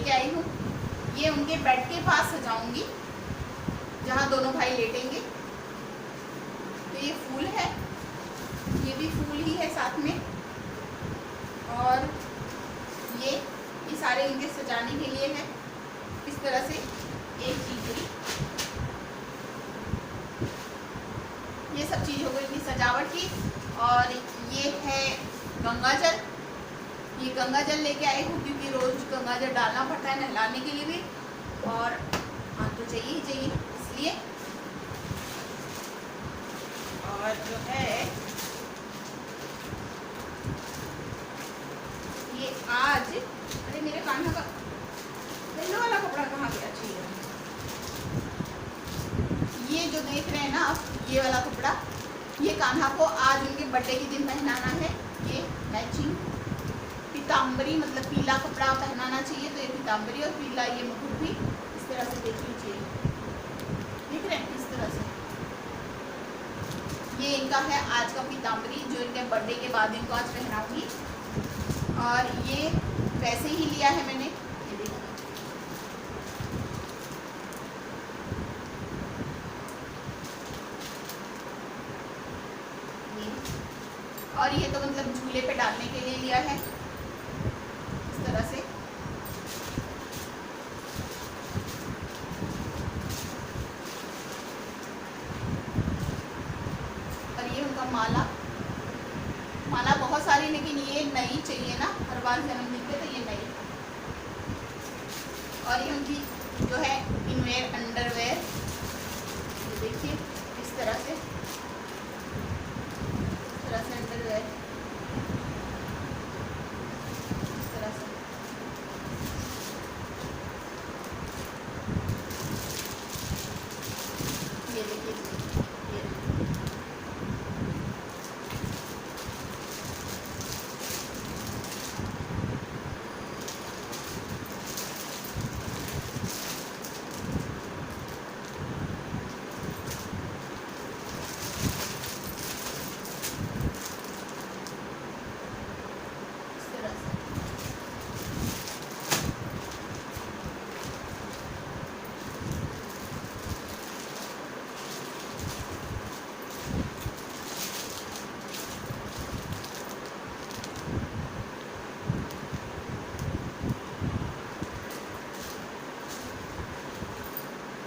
लेके आई हूँ। ये उनके बेड के पास सजाऊंगी जहाँ दोनों भाई लेटेंगे। तो ये फूल है, ये भी फूल ही है साथ में, और ये सारे इनके सजाने के लिए है। इस तरह से एक चीज, ये सब चीज हो गई इनकी सजावट की। और ये है गंगा जल, ये गंगा जल लेके आई हूँ क्योंकि रोज गंगा जल डालना पड़ता है नहलाने के लिए भी, और हाँ तो चाहिए ही चाहिए इसलिए। और जो है ये आज, अरे मेरे कान्हा का येलो वाला कपड़ा कहाँ गया? चाहिए ये जो देख रहे हैं ना आप, ये वाला कपड़ा, ये कान्हा को आज उनके बर्थडे के दिन पहनाना है। ये मैचिंग पीताम्बरी, मतलब पीला कपड़ा पहनाना चाहिए, तो ये पीताम्बरी और पीला ये मुकुट भी इस तरह से देख लीजिए, देख रहे हैं इस तरह से। ये इनका है आज का पीताम्बरी जो इनके बर्थडे के बाद इनको आज पहनाऊंगी। और ये वैसे ही लिया है मैंने, ये देखो, और ये तो मतलब झूले पे डालने के लिए लिया है इस तरह से। और ये उनका माला, माला बहुत सारी, लेकिन ये नई चाहिए ना, हर बार जन्मदिन पे तो ये नई। और ये उनकी जो है इनवेयर अंडरवेयर, ये देखिए इस तरह से, अंडरवेयर इस तरह से। ये देखिए,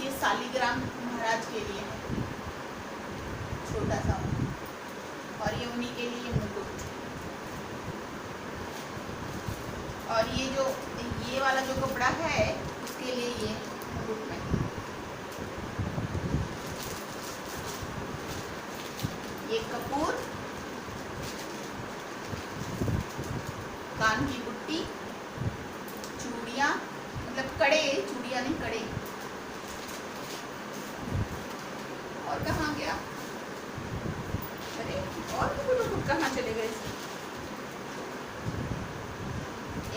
ये शालिग्राम महाराज के लिए है छोटा सा, और ये उन्हीं के लिए मुकुट। और ये जो ये वाला जो कपड़ा है उसके लिए ये मुकुट में ये कपूर, कान की बुट्टी, चूड़ियाँ, मतलब कड़े, चूड़ियाँ नहीं कड़े। और कहाँ गया? अरे और तो कहाँ चले गए?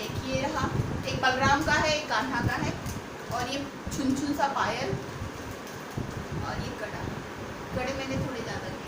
एक ये रहा, एक बलराम का है, एक कान्हा का है, और ये छुन छुन सा पायल, और ये कड़ा। कड़े मैंने थोड़े ज़्यादा लिए।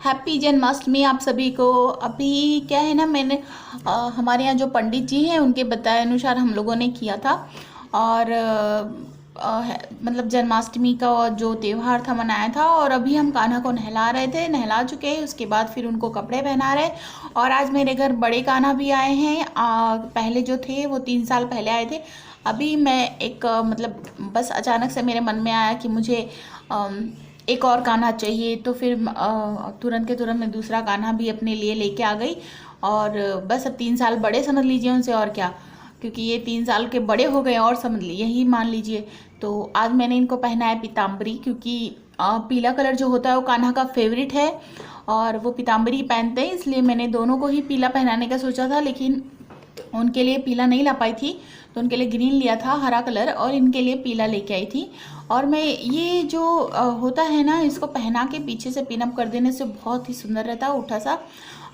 हैप्पी जन्माष्टमी आप सभी को। अभी क्या है ना, मैंने हमारे यहाँ जो पंडित जी हैं उनके बताए अनुसार हम लोगों ने किया था। और मतलब जन्माष्टमी का जो त्यौहार था मनाया था। और अभी हम कान्हा को नहला रहे थे, नहला चुके हैं, उसके बाद फिर उनको कपड़े पहना रहे। और आज मेरे घर बड़े कान्हा भी आए हैं। पहले जो थे वो 3 साल पहले आए थे। अभी मैं एक मतलब बस अचानक से मेरे मन में आया कि मुझे एक और कान्हा चाहिए, तो फिर तुरंत के तुरंत मैं दूसरा कान्हा भी अपने लिए लेके आ गई। और बस अब 3 साल बड़े समझ लीजिए उनसे, और क्या, क्योंकि ये 3 साल के बड़े हो गए और समझ लीजिए, यही मान लीजिए। तो आज मैंने इनको पहना है पीताम्बरी, क्योंकि पीला कलर जो होता है वो कान्हा का फेवरेट है और वो पीताम्बरी पहनते हैं, इसलिए मैंने दोनों को ही पीला पहनाने का सोचा था। लेकिन उनके लिए पीला नहीं ला पाई थी, तो उनके लिए ग्रीन लिया था, हरा कलर, और इनके लिए पीला लेके आई थी। और मैं ये जो होता है ना, इसको पहना के पीछे से पिनअप कर देने से बहुत ही सुंदर रहता है, उठा सा।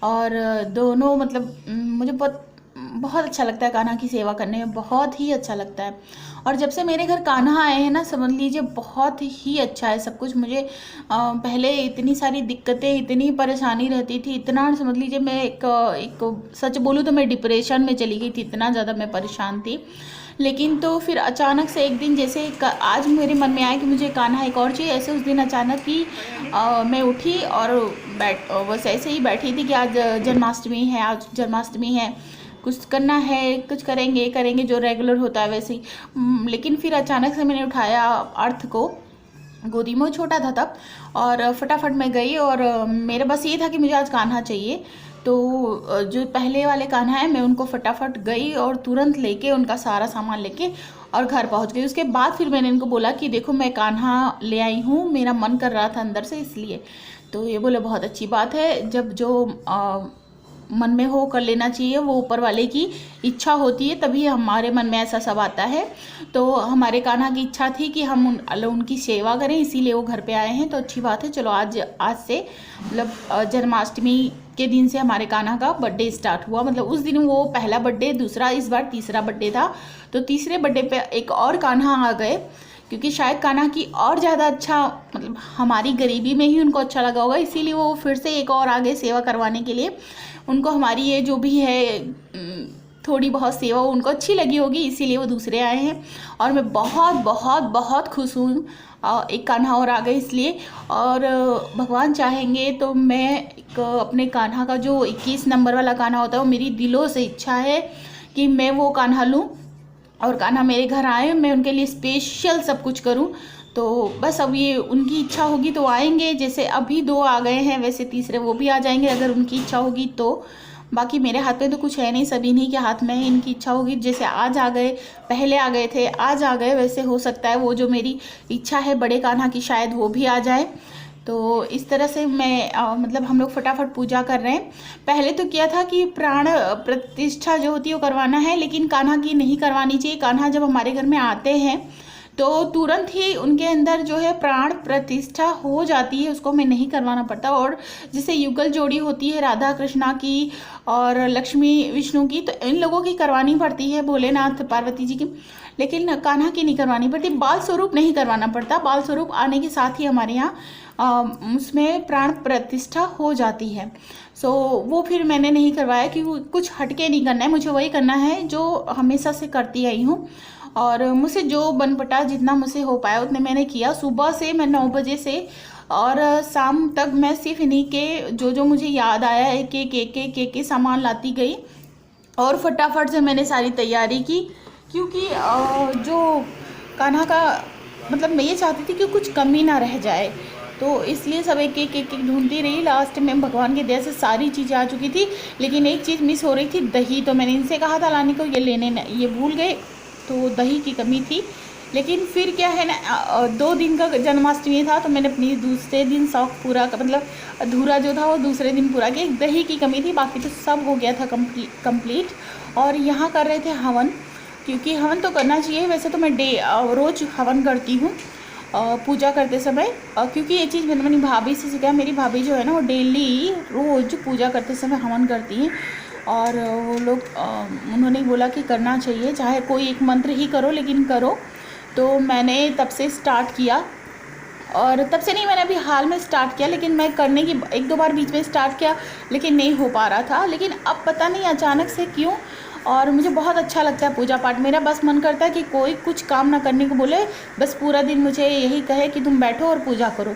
और दोनों मतलब मुझे बहुत बहुत अच्छा लगता है, कान्हा की सेवा करने में बहुत ही अच्छा लगता है। और जब से मेरे घर कान्हा आए हैं ना, समझ लीजिए बहुत ही अच्छा है सब कुछ। मुझे पहले इतनी सारी दिक्कतें, इतनी परेशानी रहती थी, इतना समझ लीजिए मैं एक सच बोलूँ तो मैं डिप्रेशन में चली गई थी, इतना ज़्यादा मैं परेशान थी। लेकिन तो फिर अचानक से एक दिन, जैसे आज मेरे मन में आया कि मुझे कान्हा एक और चाहिए, ऐसे उस दिन अचानक ही मैं उठी और बस ऐसे ही बैठी थी कि आज जन्माष्टमी है, आज जन्माष्टमी है, कुछ करना है, कुछ करेंगे जो रेगुलर होता है वैसे ही। लेकिन फिर अचानक से मैंने उठाया अर्थ को, गोदी में छोटा था तब, और फटाफट मैं गई। और मेरा बस ये था कि मुझे आज कान्हा चाहिए। तो जो पहले वाले कान्हा है, मैं उनको फटाफट गई और तुरंत लेके उनका सारा सामान लेके और घर पहुंच गई। उसके बाद फिर मैंने इनको बोला कि देखो मैं कान्हा ले आई हूँ, मेरा मन कर रहा था अंदर से, इसलिए। तो ये बोले बहुत अच्छी बात है, जब जो मन में हो कर लेना चाहिए, वो ऊपर वाले की इच्छा होती है, तभी हमारे मन में ऐसा सब आता है। तो हमारे कान्हा की इच्छा थी कि हम उनकी सेवा करें, इसीलिए वो घर पे आए हैं। तो अच्छी बात है, चलो आज से मतलब जन्माष्टमी के दिन से हमारे कान्हा का बर्थडे स्टार्ट हुआ। मतलब उस दिन वो पहला बर्थडे, दूसरा, इस बार तीसरा बर्थडे था। तो तीसरे बर्थडे पे एक और कान्हा आ गए, क्योंकि शायद कान्हा की और ज़्यादा अच्छा, मतलब हमारी गरीबी में ही उनको अच्छा लगा होगा, इसीलिए वो फिर से एक और आगे सेवा करवाने के लिए, उनको हमारी ये जो भी है थोड़ी बहुत सेवा उनको अच्छी लगी होगी, इसीलिए वो दूसरे आए हैं। और मैं बहुत बहुत बहुत खुश हूँ, एक कान्हा और आ गए इसलिए। और भगवान चाहेंगे तो मैं एक अपने कान्हा का जो 21 नंबर वाला कान्हा होता है, वो मेरी दिलों से इच्छा है कि मैं वो कान्हा लूँ और कान्हा मेरे घर आए, मैं उनके लिए स्पेशल सब कुछ करूं। तो बस अब ये उनकी इच्छा होगी तो आएंगे, जैसे अभी 2 आ गए हैं, वैसे तीसरे वो भी आ जाएंगे अगर उनकी इच्छा होगी तो। बाकी मेरे हाथ में तो कुछ है नहीं, सभी नहीं के हाथ में है, इनकी इच्छा होगी, जैसे आज आ गए, पहले आ गए थे, आज आ गए, वैसे हो सकता है वो जो मेरी इच्छा है बड़े कान्हा की, शायद वो भी आ जाए। तो इस तरह से मैं मतलब हम लोग फटाफट पूजा कर रहे हैं। पहले तो किया था कि प्राण प्रतिष्ठा जो होती है वो करवाना है, लेकिन कान्हा की नहीं करवानी चाहिए। कान्हा जब हमारे घर में आते हैं तो तुरंत ही उनके अंदर जो है प्राण प्रतिष्ठा हो जाती है, उसको हमें नहीं करवाना पड़ता। और जैसे युगल जोड़ी होती है राधा कृष्णा की और लक्ष्मी विष्णु की, तो इन लोगों की करवानी पड़ती है, भोलेनाथ पार्वती जी की, लेकिन कान्हा की नहीं करवानी पड़ती। बाल स्वरूप नहीं करवाना पड़ता, बाल स्वरूप आने के साथ ही हमारे यहाँ उसमें प्राण प्रतिष्ठा हो जाती है। सो वो फिर मैंने नहीं करवाया, क्योंकि कुछ हटके नहीं करना है, मुझे वही करना है जो हमेशा से करती आई हूँ। और मुझसे जो बन पटा, जितना मुझसे हो पाया उतने मैंने किया। सुबह से मैं 9 बजे से और शाम तक मैं सिर्फ इन्हीं के जो मुझे याद आया एक सामान लाती गई और फटाफट से मैंने सारी तैयारी की, क्योंकि जो कान्हा का मतलब मैं ये चाहती थी कि कुछ कमी ना रह जाए, तो इसलिए सब एक ढूंढती रही। लास्ट में भगवान की दया से सारी चीज़ें आ चुकी थी, लेकिन एक चीज़ मिस हो रही थी, दही। तो मैंने इनसे कहा था लाने को, ये भूल गए, तो दही की कमी थी। लेकिन फिर क्या है ना, 2 दिन का जन्माष्टमी था, तो मैंने अपनी दूसरे दिन शौक पूरा मतलब अधूरा जो था वो दूसरे दिन पूरा किया। एक दही की कमी थी, बाकी तो सब हो गया था कंप्लीट। और यहाँ कर रहे थे हवन, क्योंकि हवन तो करना चाहिए, वैसे तो मैं रोज़ हवन करती हूँ पूजा करते समय, क्योंकि ये चीज़ मैंने अपनी भाभी से सीखा। मेरी भाभी जो है ना, वो डेली रोज़ पूजा करते समय हवन करती हैं, और वो लोग उन्होंने बोला कि करना चाहिए, चाहे कोई एक मंत्र ही करो लेकिन करो। तो मैंने तब से स्टार्ट किया और तब से नहीं, मैंने अभी हाल में स्टार्ट किया, लेकिन मैं करने की 1-2 बार बीच में स्टार्ट किया लेकिन नहीं हो पा रहा था। लेकिन अब पता नहीं अचानक से क्यों, और मुझे बहुत अच्छा लगता है पूजा पाठ। मेरा बस मन करता है कि कोई कुछ काम ना करने को बोले, बस पूरा दिन मुझे यही कहे कि तुम बैठो और पूजा करो,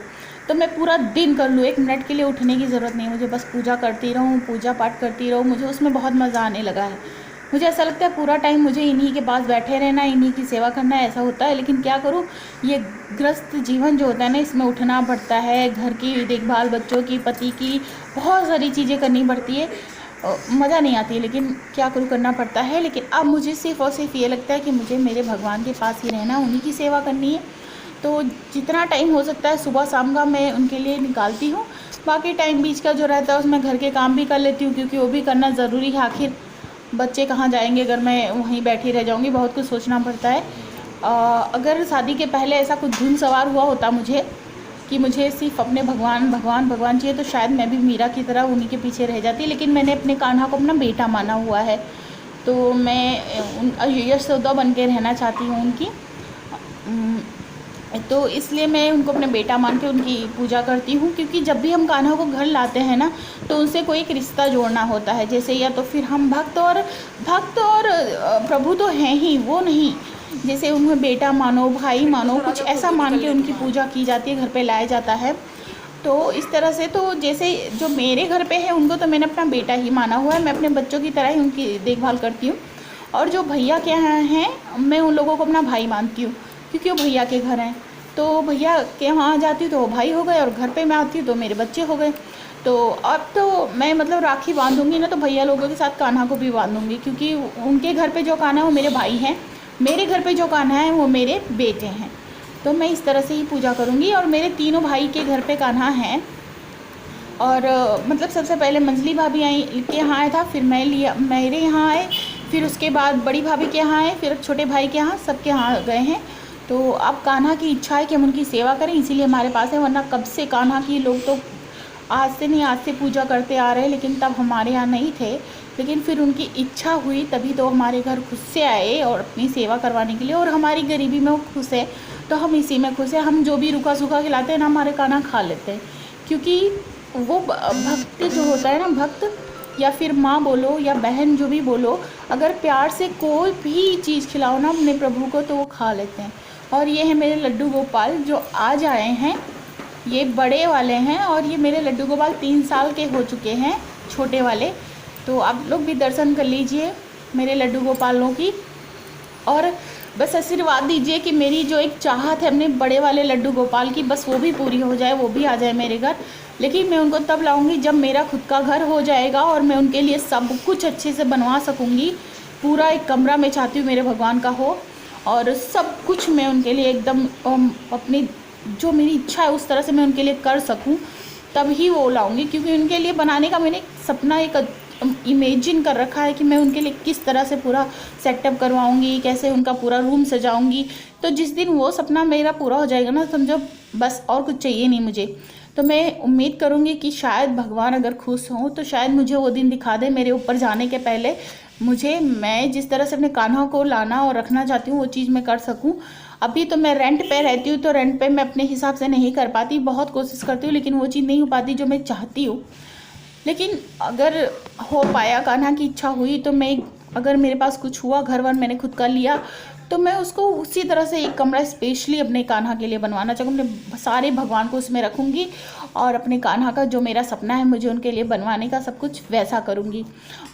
तो मैं पूरा दिन कर लूँ। 1 मिनट के लिए उठने की ज़रूरत नहीं है मुझे, बस पूजा करती रहूँ, पूजा पाठ करती रहूँ। मुझे उसमें बहुत मज़ा आने लगा है। मुझे ऐसा लगता है पूरा टाइम मुझे इन्हीं के पास बैठे रहना, इन्हीं की सेवा करना, ऐसा होता है। लेकिन क्या करूँ, ये ग्रस्त जीवन जो होता है ना, इसमें उठना पड़ता है, घर की देखभाल, बच्चों की, पति की, बहुत सारी चीज़ें करनी पड़ती है। मज़ा नहीं आती है, लेकिन क्या करूँ, करना पड़ता है। लेकिन अब मुझे सिर्फ़ और सिर्फ ये लगता है कि मुझे मेरे भगवान के पास ही रहना, उन्हीं की सेवा करनी है। तो जितना टाइम हो सकता है सुबह शाम का मैं उनके लिए निकालती हूँ। बाकी टाइम बीच का जो रहता है उसमें घर के काम भी कर लेती हूँ, क्योंकि वो भी करना ज़रूरी है। आखिर बच्चे कहाँ जाएंगे अगर मैं वहीं बैठी रह जाऊँगी, बहुत कुछ सोचना पड़ता है। अगर शादी के पहले ऐसा कुछ धुन सवार हुआ होता मुझे कि मुझे सिर्फ अपने भगवान भगवान भगवान चाहिए, तो शायद मैं भी मीरा की तरह उन्हीं के पीछे रह जाती। लेकिन मैंने अपने कान्हा को अपना बेटा माना हुआ है, तो मैं यशोदा बन के रहना चाहती हूँ उनकी। तो इसलिए मैं उनको अपने बेटा मान के उनकी पूजा करती हूँ। क्योंकि जब भी हम कान्हा को घर लाते हैं ना, तो उनसे कोई एक रिश्ता जोड़ना होता है। जैसे या तो फिर हम भक्त और प्रभु तो हैं ही, वो नहीं, जैसे उन्हें बेटा मानो, भाई मानो, कुछ ऐसा मान के उनकी पूजा की जाती है, घर पे लाया जाता है। तो इस तरह से, तो जैसे जो मेरे घर पे है उनको तो मैंने अपना बेटा ही माना हुआ है, मैं अपने बच्चों की तरह ही उनकी देखभाल करती हूँ। और जो भैया के यहाँ हैं, मैं उन लोगों को अपना भाई मानती हूँ, क्योंकि वो भैया के घर हैं। तो भैया के वहाँ जाती हूँ तो वो भाई हो गए, और घर पे मैं आती हूँ तो मेरे बच्चे हो गए। तो अब तो मैं मतलब राखी बांधूंगी ना, तो भैया लोगों के साथ कान्हा को भी बांधूंगी, क्योंकि उनके घर पे जो कान्हा है वो मेरे भाई हैं, मेरे घर पे जो कान्हा है वो मेरे बेटे हैं। तो मैं इस तरह से ही पूजा करूँगी। और मेरे तीनों भाई के घर पे कान्हा हैं। और मतलब सबसे पहले मंजली भाभी आई के यहाँ आया था, फिर मेरे यहाँ आए, फिर उसके बाद बड़ी भाभी के यहाँ आए, फिर छोटे भाई के यहाँ, सबके यहाँ गए हैं। तो अब कान्हा की इच्छा है कि हम उनकी सेवा करें, इसीलिए हमारे पास है। वरना कब से कान्हा की लोग तो आज से पूजा करते आ रहे हैं, लेकिन तब हमारे यहाँ नहीं थे। लेकिन फिर उनकी इच्छा हुई तभी तो हमारे घर खुद से आए और अपनी सेवा करवाने के लिए। और हमारी गरीबी में वो खुश है, तो हम इसी में खुश हैं। हम जो भी रूखा सूखा खिलाते हैं ना, हमारे कान्हा खा लेते हैं। क्योंकि वो भक्त जो होता है ना, भक्त या फिर माँ बोलो या बहन, जो भी बोलो, अगर प्यार से कोई भी चीज़ खिलाओ ना अपने प्रभु को, तो वो खा लेते हैं। और ये है मेरे लड्डू गोपाल जो आज आए हैं, ये बड़े वाले हैं। और ये मेरे लड्डू गोपाल 3 साल के हो चुके हैं, छोटे वाले। तो आप लोग भी दर्शन कर लीजिए मेरे लड्डू गोपालों की, और बस आशीर्वाद दीजिए कि मेरी जो एक चाहत है अपने बड़े वाले लड्डू गोपाल की, बस वो भी पूरी हो जाए, वो भी आ जाए मेरे घर। लेकिन मैं उनको तब लाऊंगी जब मेरा खुद का घर हो जाएगा और मैं उनके लिए सब कुछ अच्छे से बनवा सकूंगी। पूरा एक कमरा मैं चाहती हूँ मेरे भगवान का हो, और सब कुछ मैं उनके लिए एकदम अपनी जो मेरी इच्छा है उस तरह से मैं उनके लिए कर सकूं, तब ही वो लाऊंगी। क्योंकि उनके लिए बनाने का मैंने सपना एक इमेजिन कर रखा है कि मैं उनके लिए किस तरह से पूरा सेटअप करवाऊंगी, कैसे उनका पूरा रूम सजाऊंगी। तो जिस दिन वो सपना मेरा पूरा हो जाएगा ना, समझो बस और कुछ चाहिए नहीं मुझे। तो मैं उम्मीद करूंगी कि शायद भगवान अगर खुश हों तो शायद मुझे वो दिन दिखा दे मेरे ऊपर जाने के पहले। मैं जिस तरह से अपने कान्हा को लाना और रखना चाहती हूँ वो चीज़ मैं कर सकूँ। अभी तो मैं रेंट पे रहती हूँ, तो रेंट पे मैं अपने हिसाब से नहीं कर पाती, बहुत कोशिश करती हूँ, लेकिन वो चीज़ नहीं हो पाती जो मैं चाहती हूँ। लेकिन अगर हो पाया, कान्हा की इच्छा हुई, तो मैं, अगर मेरे पास कुछ हुआ, घर वर मैंने खुद का लिया, तो मैं उसको उसी तरह से एक कमरा स्पेशली अपने कान्हा के लिए बनवाना चाहूँगी। अपने सारे भगवान को उसमें रखूँगी, और अपने कान्हा का जो मेरा सपना है मुझे उनके लिए बनवाने का, सब कुछ वैसा करूँगी।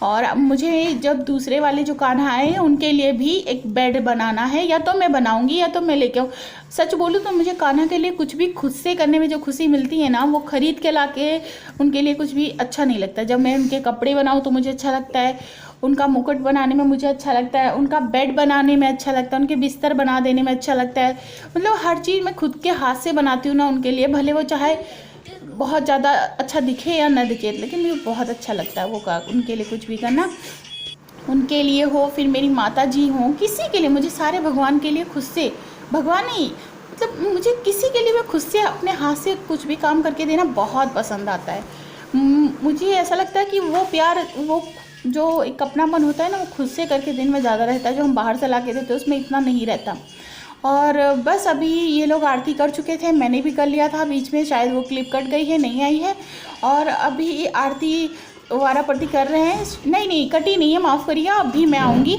और अब मुझे जब दूसरे वाले जो कान्हा आए हैं उनके लिए भी एक बेड बनाना है, या तो मैं बनाऊँगी या तो मैं लेके आऊँ। सच बोलूँ तो मुझे कान्हा के लिए कुछ भी खुद से करने में जो खुशी मिलती है ना, वो खरीद के ला के उनके लिए कुछ भी अच्छा नहीं लगता। जब मैं उनके कपड़े बनाऊँ तो मुझे अच्छा लगता है, उनका मुकुट बनाने में मुझे अच्छा लगता है, उनका बेड बनाने में अच्छा लगता है, उनके बिस्तर बना देने में अच्छा लगता है। मतलब हर चीज़ मैं खुद के हाथ से बनाती हूँ ना उनके लिए, भले वो चाहे बहुत ज़्यादा अच्छा दिखे या ना दिखे, लेकिन मुझे बहुत अच्छा लगता है वो उनके लिए कुछ भी करना। उनके लिए हो, फिर मेरी माता जी हों, किसी के लिए, मुझे सारे भगवान के लिए खुद से, भगवान नहीं मतलब मुझे किसी के लिए मैं खुद से अपने हाथ से कुछ भी काम करके देना बहुत पसंद आता है। मुझे ऐसा लगता है कि वो प्यार, वो जो एक अपनापन होता है ना, वो खुद से करके देने में ज़्यादा रहता है। जो हम बाहर से ला के देते हैं उसमें इतना नहीं रहता। और बस अभी ये लोग आरती कर चुके थे, मैंने भी कर लिया था बीच में, शायद वो क्लिप कट गई है, नहीं आई है। और अभी आरती वारापरती कर रहे हैं, नहीं कटी नहीं है, माफ़ करिए, अभी मैं आऊँगी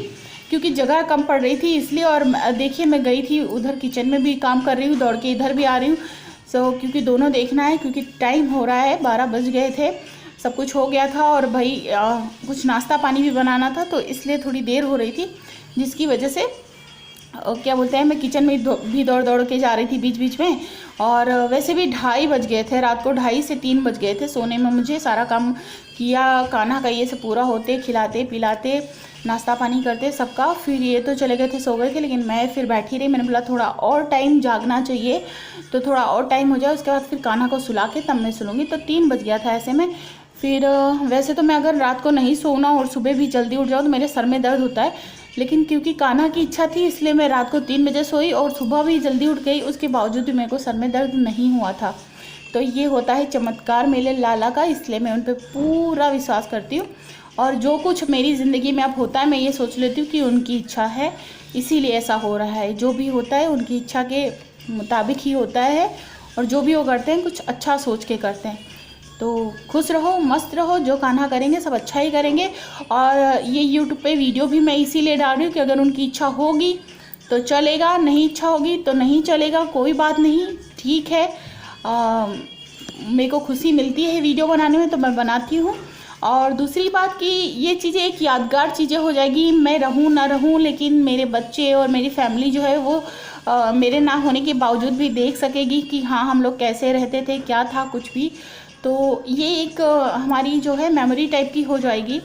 क्योंकि जगह कम पड़ रही थी इसलिए। और देखिए मैं गई थी उधर किचन में भी काम कर रही हूँ, दौड़ के इधर भी आ रही हूँ। क्योंकि दोनों देखना है, क्योंकि टाइम हो रहा है, 12 बज गए थे, सब कुछ हो गया था और भाई कुछ नाश्ता पानी भी बनाना था, तो इसलिए थोड़ी देर हो रही थी, जिसकी वजह से क्या बोलते हैं, मैं किचन में भी दौड़ दौड़ के जा रही थी बीच बीच में। और वैसे भी 2:30 बज गए थे, रात को 2:30 से 3 बज गए थे सोने में मुझे। सारा काम किया, कान्हा का ये सब पूरा होते, खिलाते पिलाते नाश्ता पानी करते सबका, फिर ये तो चले गए थे, सो गए थे, लेकिन मैं फिर बैठी रही। मैंने बोला थोड़ा और टाइम जागना चाहिए, तो थोड़ा और टाइम हो जाए, उसके बाद फिर कान्हा को सुला के तब मैं सुलूँगी। तो 3 बज गया था ऐसे में। फिर वैसे तो मैं अगर रात को नहीं सोना और सुबह भी जल्दी उठ जाऊँ तो मेरे सर में दर्द होता है, लेकिन क्योंकि कान्हा की इच्छा थी इसलिए मैं रात को 3 बजे सोई और सुबह भी जल्दी उठ गई, उसके बावजूद भी मेरे को सर में दर्द नहीं हुआ था। तो ये होता है चमत्कार मेरे लाला का, इसलिए मैं उन पर पूरा विश्वास करती हूँ। और जो कुछ मेरी ज़िंदगी में अब होता है मैं ये सोच लेती हूँ कि उनकी इच्छा है, इसीलिए ऐसा हो रहा है। जो भी होता है उनकी इच्छा के मुताबिक ही होता है, और जो भी वो करते हैं कुछ अच्छा सोच के करते हैं। तो खुश रहो, मस्त रहो, जो कान्हा करेंगे सब अच्छा ही करेंगे। और ये यूट्यूब पे वीडियो भी मैं इसीलिए डाल रही हूँ कि अगर उनकी इच्छा होगी तो चलेगा, नहीं इच्छा होगी तो नहीं चलेगा, कोई बात नहीं, ठीक है। मेरे को खुशी मिलती है वीडियो बनाने में तो मैं बनाती हूँ। और दूसरी बात कि ये चीज़ें एक यादगार चीज़ें हो जाएगी, मैं रहूँ ना रहूँ, लेकिन मेरे बच्चे और मेरी फैमिली जो है वो मेरे ना होने के बावजूद भी देख सकेगी कि हाँ हम लोग कैसे रहते थे, क्या था कुछ भी। तो ये एक हमारी जो है मेमोरी टाइप की हो जाएगी।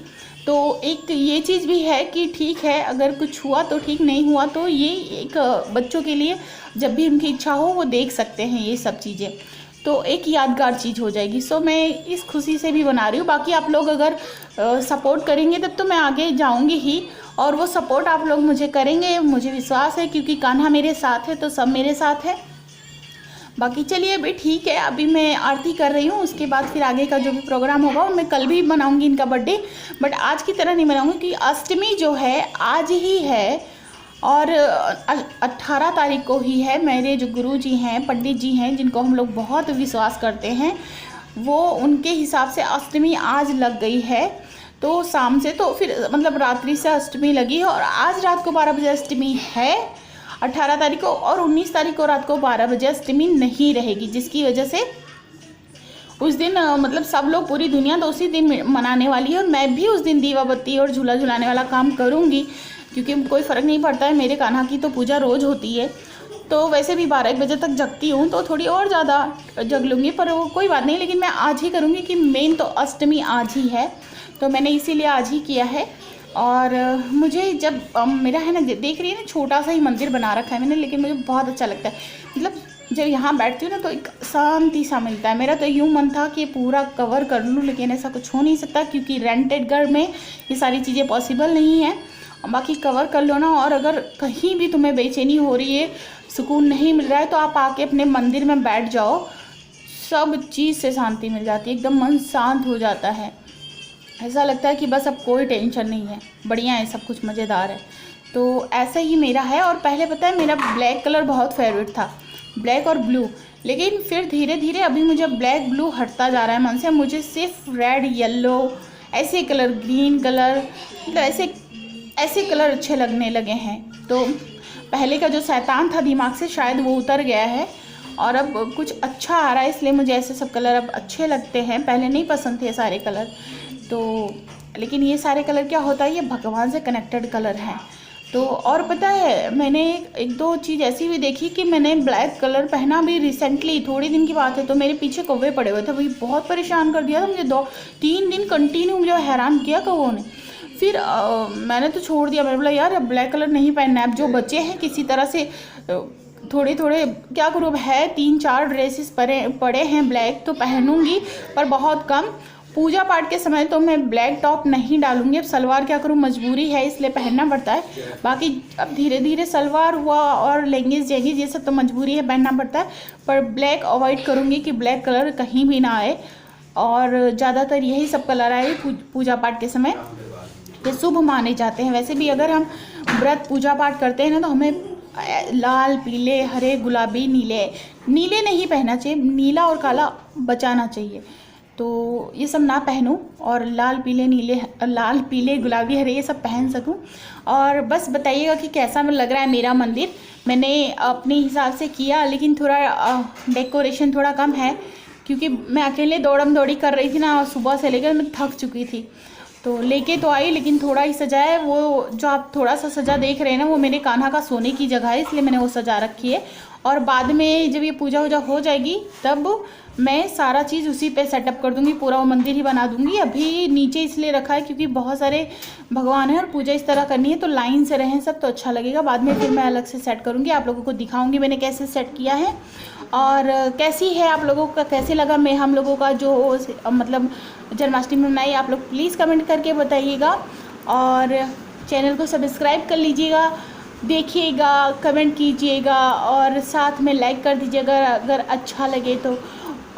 तो एक ये चीज़ भी है कि ठीक है, अगर कुछ हुआ तो ठीक, नहीं हुआ तो ये एक बच्चों के लिए जब भी उनकी इच्छा हो वो देख सकते हैं ये सब चीज़ें, तो एक यादगार चीज़ हो जाएगी। सो मैं इस खुशी से भी बना रही हूँ। बाकी आप लोग अगर सपोर्ट करेंगे तब तो मैं आगे जाऊँगी ही, और वो सपोर्ट आप लोग मुझे करेंगे, मुझे विश्वास है, क्योंकि कान्हा मेरे साथ है तो सब मेरे साथ है। बाकी चलिए अभी ठीक है, अभी मैं आरती कर रही हूँ, उसके बाद फिर आगे का जो भी प्रोग्राम होगा मैं कल भी मनाऊंगी इनका बर्थडे, बट आज की तरह नहीं मनाऊंगी क्योंकि अष्टमी जो है आज ही है और 18 तारीख को ही है। मेरे जो गुरु जी हैं, पंडित जी हैं, जिनको हम लोग बहुत विश्वास करते हैं, वो उनके हिसाब से अष्टमी आज लग गई है। तो शाम से तो फिर मतलब रात्रि से अष्टमी लगी है और आज रात को 12 बजे अष्टमी है 18 तारीख को, और 19 तारीख को रात को 12 बजे अष्टमी नहीं रहेगी, जिसकी वजह से उस दिन मतलब सब लोग, पूरी दुनिया तो उसी दिन मनाने वाली है। और मैं भी उस दिन दीवा बत्ती और झूला झुलाने वाला काम करूँगी, क्योंकि कोई फ़र्क नहीं पड़ता है, मेरे कान्हा की तो पूजा रोज़ होती है। तो वैसे भी 12-1 बजे तक जगती हूँ, तो थोड़ी और ज़्यादा जग लूँगी, पर वो कोई बात नहीं, लेकिन मैं आज ही करूँगी कि मेन तो अष्टमी आज ही है, तो मैंने इसीलिए आज ही किया है। और मुझे जब मेरा है ना, देख रही है ना, छोटा सा ही मंदिर बना रखा है मैंने, लेकिन मुझे बहुत अच्छा लगता है। मतलब जब यहाँ बैठती हूँ ना तो एक शांति सा मिलता है। मेरा तो यूँ मन था कि पूरा कवर कर लूँ, लेकिन ऐसा कुछ हो नहीं सकता क्योंकि रेंटेड घर में ये सारी चीज़ें पॉसिबल नहीं है। बाकी कवर कर लो ना, और अगर कहीं भी तुम्हें बेचैनी हो रही है, सुकून नहीं मिल रहा है, तो आप आके अपने मंदिर में बैठ जाओ, सब चीज़ से शांति मिल जाती है, एकदम मन शांत हो जाता है। ऐसा लगता है कि बस अब कोई टेंशन नहीं है, बढ़िया है, सब कुछ मज़ेदार है। तो ऐसा ही मेरा है। और पहले पता है मेरा ब्लैक कलर बहुत फेवरेट था, ब्लैक और ब्लू, लेकिन फिर धीरे धीरे अभी मुझे ब्लैक ब्लू हटता जा रहा है मन से। मुझे सिर्फ रेड, येलो, ऐसे कलर, ग्रीन कलर, मतलब ऐसे कलर अच्छे लगने लगे हैं। तो पहले का जो शैतान था दिमाग से शायद वो उतर गया है और अब कुछ अच्छा आ रहा है, इसलिए मुझे ऐसे सब कलर अब अच्छे लगते हैं। पहले नहीं पसंद थे सारे कलर, तो लेकिन ये सारे कलर क्या होता है, ये भगवान से कनेक्टेड कलर हैं। तो और पता है मैंने एक दो चीज़ ऐसी भी देखी कि मैंने ब्लैक कलर पहना भी रिसेंटली, थोड़े दिन की बात है, तो मेरे पीछे कौवे पड़े हुए थे, वही बहुत परेशान कर दिया था मुझे। 2-3 दिन कंटिन्यू मुझे हैरान किया कौवों ने। फिर मैंने तो छोड़ दिया, मैंने बोला यार अब ब्लैक कलर नहीं पहनना है। अब जो बच्चे हैं किसी तरह से थोड़े थोड़े क्या करूँ, अब है 3-4 ड्रेसेस पड़े हैं ब्लैक, तो पहनूंगी पर बहुत कम। पूजा पाठ के समय तो मैं ब्लैक टॉप नहीं डालूंगी, अब सलवार क्या करूँ, मजबूरी है इसलिए पहनना पड़ता है। बाकी अब धीरे धीरे सलवार हुआ और लेंगीज जेंगीज ये सब तो मजबूरी है, पहनना पड़ता है, पर ब्लैक अवॉइड करूँगी कि ब्लैक कलर कहीं भी ना आए। और ज़्यादातर यही सब कलर आए पूजा पाठ के समय, ये शुभ माने जाते हैं। वैसे भी अगर हम व्रत पूजा पाठ करते हैं ना, तो हमें लाल पीले हरे गुलाबी नीले, नीले नहीं पहनना चाहिए, नीला और काला बचाना चाहिए। तो ये सब ना पहनूं और लाल पीले नीले, लाल पीले गुलाबी हरे ये सब पहन सकूं। और बस बताइएगा कि कैसा लग रहा है मेरा मंदिर। मैंने अपने हिसाब से किया, लेकिन थोड़ा डेकोरेशन थोड़ा कम है, क्योंकि मैं अकेले दौड़म दौड़ी कर रही थी ना, सुबह से लेकर मैं थक चुकी थी। तो लेके तो आई, लेकिन थोड़ा ही सजा है। वो जो आप थोड़ा सा सजा देख रहे हैं ना, वो मेरे कान्हा का सोने की जगह है, इसलिए मैंने वो सजा रखी है। और बाद में जब ये पूजा वूजा हो जाएगी तब मैं सारा चीज़ उसी पे सेटअप कर दूंगी, पूरा वो मंदिर ही बना दूंगी। अभी नीचे इसलिए रखा है क्योंकि बहुत सारे भगवान हैं और पूजा इस तरह करनी है, तो लाइन से रहें सब तो अच्छा लगेगा। बाद में फिर मैं अलग से सेट करूँगी, आप लोगों को दिखाऊँगी मैंने कैसे सेट किया है और कैसी है, आप लोगों का कैसे लगा मैं हम लोगों का जो मतलब जन्माष्टमी मनाई। आप लोग प्लीज़ कमेंट करके बताइएगा और चैनल को सब्सक्राइब कर लीजिएगा, देखिएगा, कमेंट कीजिएगा और साथ में लाइक कर दीजिएगा अगर अच्छा लगे तो।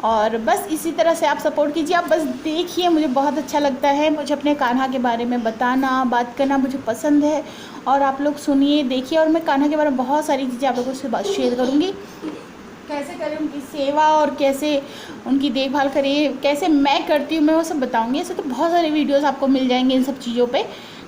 और बस इसी तरह से आप सपोर्ट कीजिए, आप बस देखिए। मुझे बहुत अच्छा लगता है, मुझे अपने कान्हा के बारे में बताना, बात करना मुझे पसंद है। और आप लोग सुनिए, देखिए, और मैं कान्हा के बारे में बहुत सारी चीज़ें आप लोगों से शेयर करूँगी, कैसे करें उनकी सेवा और कैसे उनकी देखभाल करिए, कैसे मैं करती हूँ मैं वो सब बताऊँगी। ऐसे तो बहुत सारे वीडियोस आपको मिल जाएंगे इन सब चीज़ों पे,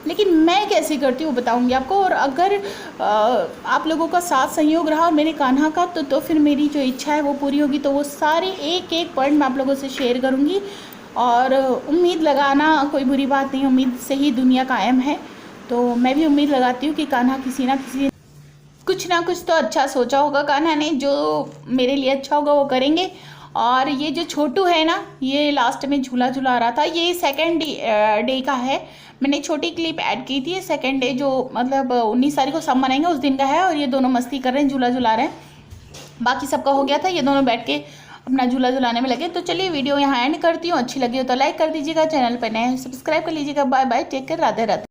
लेकिन मैं कैसे करती हूँ वो बताऊँगी आपको। और अगर आप लोगों का साथ सहयोग रहा मेरे कान्हा का तो फिर मेरी जो इच्छा है वो पूरी होगी। तो वो सारे एक एक पॉइंट मैं आप लोगों से शेयर करूँगी। और उम्मीद लगाना कोई बुरी बात नहीं, उम्मीद से ही दुनिया कायम है। तो मैं भी उम्मीद लगाती हूँ कि कान्हा किसी ना किसी कुछ ना कुछ तो अच्छा सोचा होगा कान्हा ने, जो मेरे लिए अच्छा होगा वो करेंगे। और ये जो छोटू है ना, ये लास्ट में झूला झूला रहा था, ये सेकंड डे का है। मैंने छोटी क्लिप ऐड की थी, सेकंड डे जो मतलब 19 तारीख को सब मनाएंगे उस दिन का है। और ये दोनों मस्ती कर रहे हैं, झूला झूला रहे हैं। बाकी सबका हो गया था, ये दोनों बैठ के अपना झूला झुलाने में लगे। तो चलिए वीडियो यहाँ एंड करती हूँ, अच्छी लगी हो तो लाइक कर दीजिएगा, चैनल पर नए सब्सक्राइब कर लीजिएगा। Bye bye, take care, Radhe Radhe.